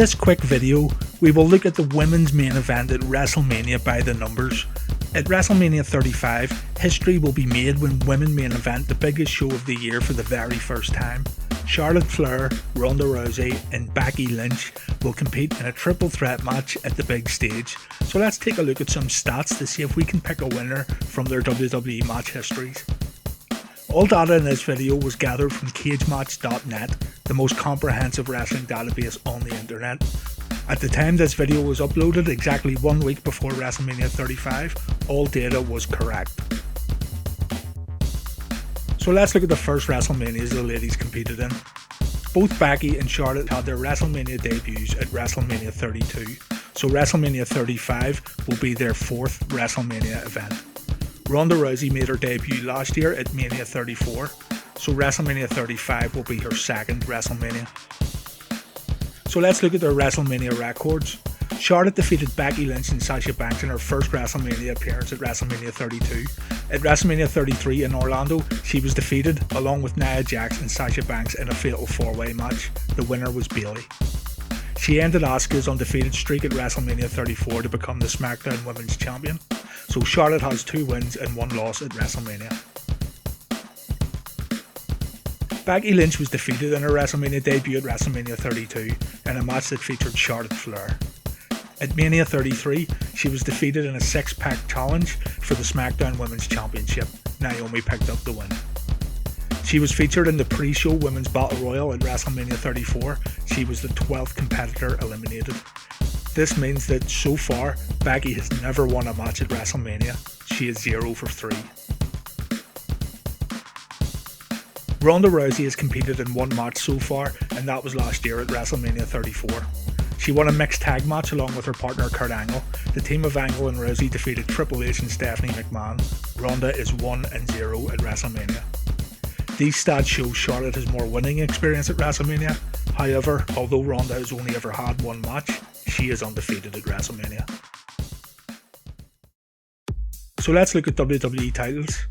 this quick video, we will look at the women's main event at WrestleMania by the numbers. At WrestleMania 35, history will be made when women main event the biggest show of the year for the very first time. Charlotte Flair, Ronda Rousey and Becky Lynch will compete in a triple threat match at the big stage. So let's take a look at some stats to see if we can pick a winner from their WWE match histories. All data in this video was gathered from cagematch.net, the most comprehensive wrestling database on the internet. At the time this video was uploaded, exactly 1 week before WrestleMania 35, all data was correct. So let's look at the first WrestleManias the ladies competed in. Both Becky and Charlotte had their WrestleMania debuts at WrestleMania 32, so WrestleMania 35 will be their fourth WrestleMania event. Ronda Rousey made her debut last year at Mania 34, so WrestleMania 35 will be her second WrestleMania. So let's look at their WrestleMania records. Charlotte defeated Becky Lynch and Sasha Banks in her first WrestleMania appearance at WrestleMania 32. At WrestleMania 33 in Orlando, she was defeated along with Nia Jax and Sasha Banks in a fatal 4-way match. The winner was Bayley. She ended Asuka's undefeated streak at WrestleMania 34 to become the SmackDown Women's Champion. So Charlotte has 2 wins and 1 loss at WrestleMania. Becky Lynch was defeated in her WrestleMania debut at WrestleMania 32 in a match that featured Charlotte Flair. At Mania 33, she was defeated in a 6-pack challenge for the SmackDown Women's Championship. Naomi picked up the win. She was featured in the pre-show Women's Battle Royal at WrestleMania 34. She was the 12th competitor eliminated. This means that so far, Becky has never won a match at WrestleMania. She is 0 for 3. Ronda Rousey has competed in 1 match so far, and that was last year at WrestleMania 34. She won a mixed tag match along with her partner Kurt Angle. The team of Angle and Rousey defeated Triple H and Stephanie McMahon. Ronda is 1-0 at WrestleMania. These stats show Charlotte has more winning experience at WrestleMania. However, although Ronda has only ever had 1 match, she is undefeated at WrestleMania. So let's look at WWE titles.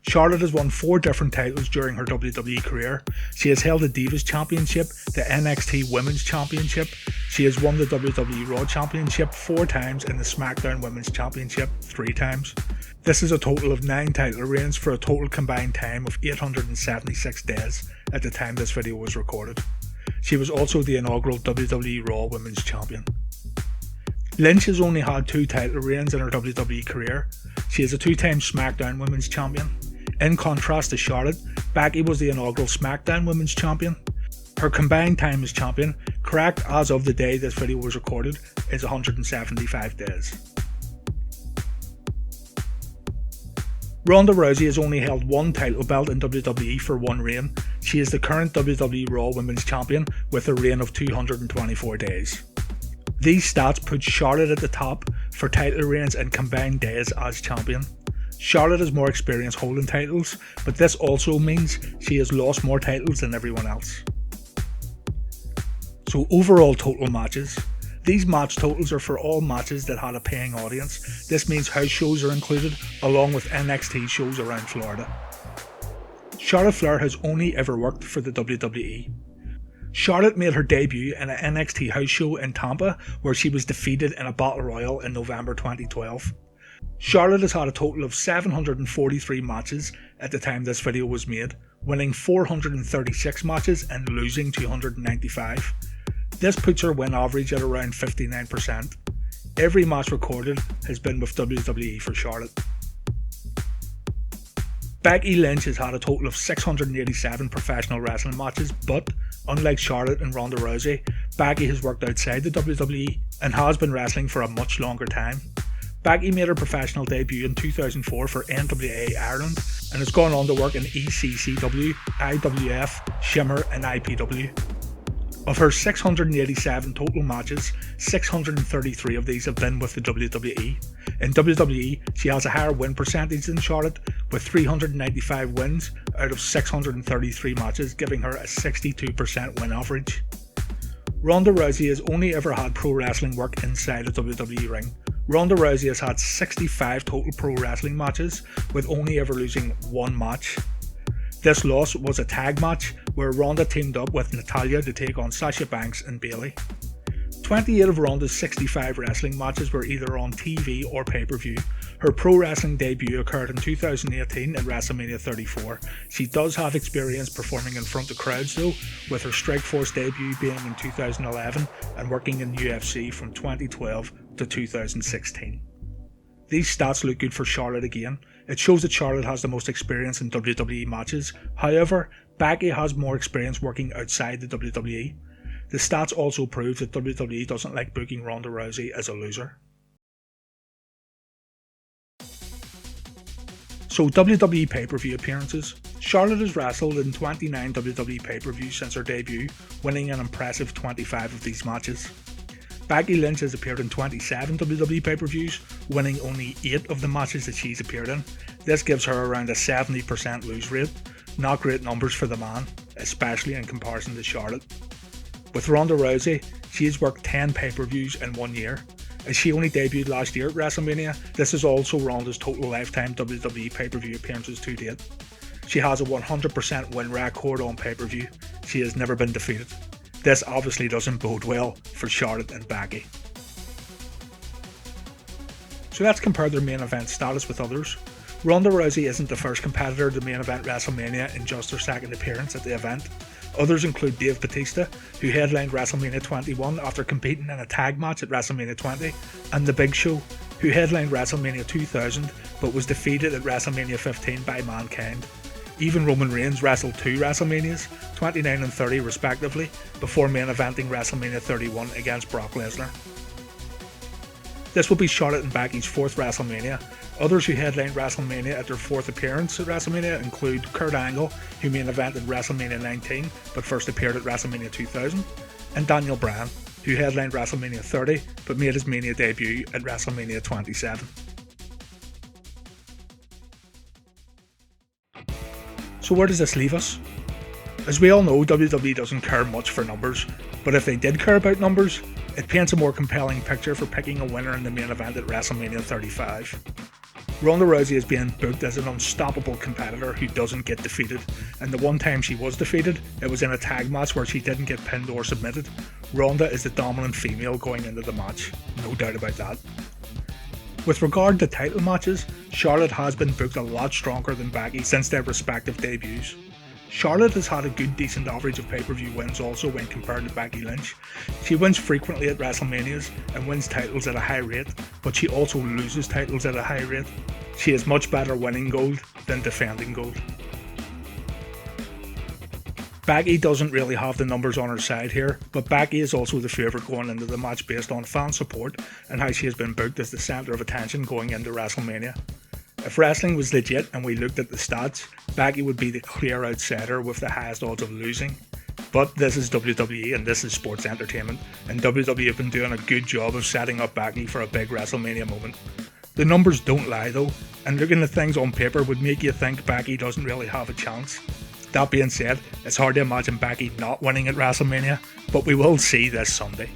Charlotte has won 4 different titles during her WWE career. She has held the Divas Championship, the NXT Women's Championship. She has won the WWE Raw Championship 4 times and the SmackDown Women's Championship 3 times. This is a total of 9 title reigns for a total combined time of 876 days at the time this video was recorded. She was also the inaugural WWE Raw Women's Champion. Lynch has only had 2 title reigns in her WWE career. She is a 2-time SmackDown Women's Champion. In contrast to Charlotte, Becky was the inaugural SmackDown Women's Champion. Her combined time as champion, correct as of the day this video was recorded, is 175 days. Ronda Rousey has only held 1 title belt in WWE for 1 reign. She is the current WWE Raw Women's Champion with a reign of 224 days. These stats put Charlotte at the top for title reigns and combined days as champion. Charlotte has more experience holding titles, but this also means she has lost more titles than everyone else. So overall total matches. These match totals are for all matches that had a paying audience. This means house shows are included, along with NXT shows around Florida. Charlotte Flair has only ever worked for the WWE. Charlotte made her debut in an NXT house show in Tampa, where she was defeated in a Battle Royal in November 2012. Charlotte has had a total of 743 matches at the time this video was made, winning 436 matches and losing 295. This puts her win average at around 59%. Every match recorded has been with WWE for Charlotte. Becky Lynch has had a total of 687 professional wrestling matches, but unlike Charlotte and Ronda Rousey, Becky has worked outside the WWE and has been wrestling for a much longer time. Becky made her professional debut in 2004 for NWA Ireland and has gone on to work in ECCW, IWF, Shimmer and IPW. Of her 687 total matches, 633 of these have been with the WWE. In WWE, she has a higher win percentage than Charlotte, with 395 wins out of 633 matches, giving her a 62% win average. Ronda Rousey has only ever had pro wrestling work inside a WWE ring. Ronda Rousey has had 65 total pro wrestling matches, with only ever losing 1 match. This loss was a tag match where Ronda teamed up with Natalya to take on Sasha Banks and Bayley. 28 of Ronda's 65 wrestling matches were either on TV or pay-per-view. Her pro wrestling debut occurred in 2018 at WrestleMania 34. She does have experience performing in front of crowds though, with her Strikeforce debut being in 2011 and working in UFC from 2012 to 2016. These stats look good for Charlotte again. It shows that Charlotte has the most experience in WWE matches. However, Becky has more experience working outside the WWE. The stats also prove that WWE doesn't like booking Ronda Rousey as a loser. So WWE pay-per-view appearances. Charlotte has wrestled in 29 WWE pay-per-views since her debut, winning an impressive 25 of these matches. Becky Lynch has appeared in 27 WWE pay-per-views, winning only 8 of the matches that she's appeared in. This gives her around a 70% lose rate. Not great numbers for the man, especially in comparison to Charlotte. With Ronda Rousey, she has worked 10 pay-per-views in 1 year. As she only debuted last year at WrestleMania, this is also Ronda's total lifetime WWE pay-per-view appearances to date. She has a 100% win record on pay-per-view. She has never been defeated. This obviously doesn't bode well for Charlotte and Becky. So let's compare their main event status with others. Ronda Rousey isn't the first competitor to main event WrestleMania in just her second appearance at the event. Others include Dave Bautista, who headlined WrestleMania 21 after competing in a tag match at WrestleMania 20, and The Big Show, who headlined WrestleMania 2000 but was defeated at WrestleMania 15 by Mankind. Even Roman Reigns wrestled 2 WrestleManias, 29 and 30 respectively, before main eventing WrestleMania 31 against Brock Lesnar. This will be Charlotte and Becky's 4th WrestleMania. Others who headlined WrestleMania at their 4th appearance at WrestleMania include Kurt Angle, who main evented WrestleMania 19 but first appeared at WrestleMania 2000, and Daniel Bryan, who headlined WrestleMania 30 but made his Mania debut at WrestleMania 27. So where does this leave us? As we all know, WWE doesn't care much for numbers, but if they did care about numbers, it paints a more compelling picture for picking a winner in the main event at WrestleMania 35. Ronda Rousey is being booked as an unstoppable competitor who doesn't get defeated, and the one time she was defeated, it was in a tag match where she didn't get pinned or submitted. Ronda is the dominant female going into the match, no doubt about that. With regard to title matches, Charlotte has been booked a lot stronger than Becky since their respective debuts. Charlotte has had a good decent average of pay-per-view wins also when compared to Becky Lynch. She wins frequently at WrestleManias and wins titles at a high rate, but she also loses titles at a high rate. She is much better winning gold than defending gold. Becky doesn't really have the numbers on her side here, but Becky is also the favourite going into the match based on fan support and how she has been booked as the centre of attention going into WrestleMania. If wrestling was legit and we looked at the stats, Becky would be the clear outsider with the highest odds of losing. But this is WWE and this is sports entertainment, and WWE have been doing a good job of setting up Becky for a big WrestleMania moment. The numbers don't lie though, and looking at things on paper would make you think Becky doesn't really have a chance. That being said, it's hard to imagine Becky not winning at WrestleMania, but we will see this Sunday.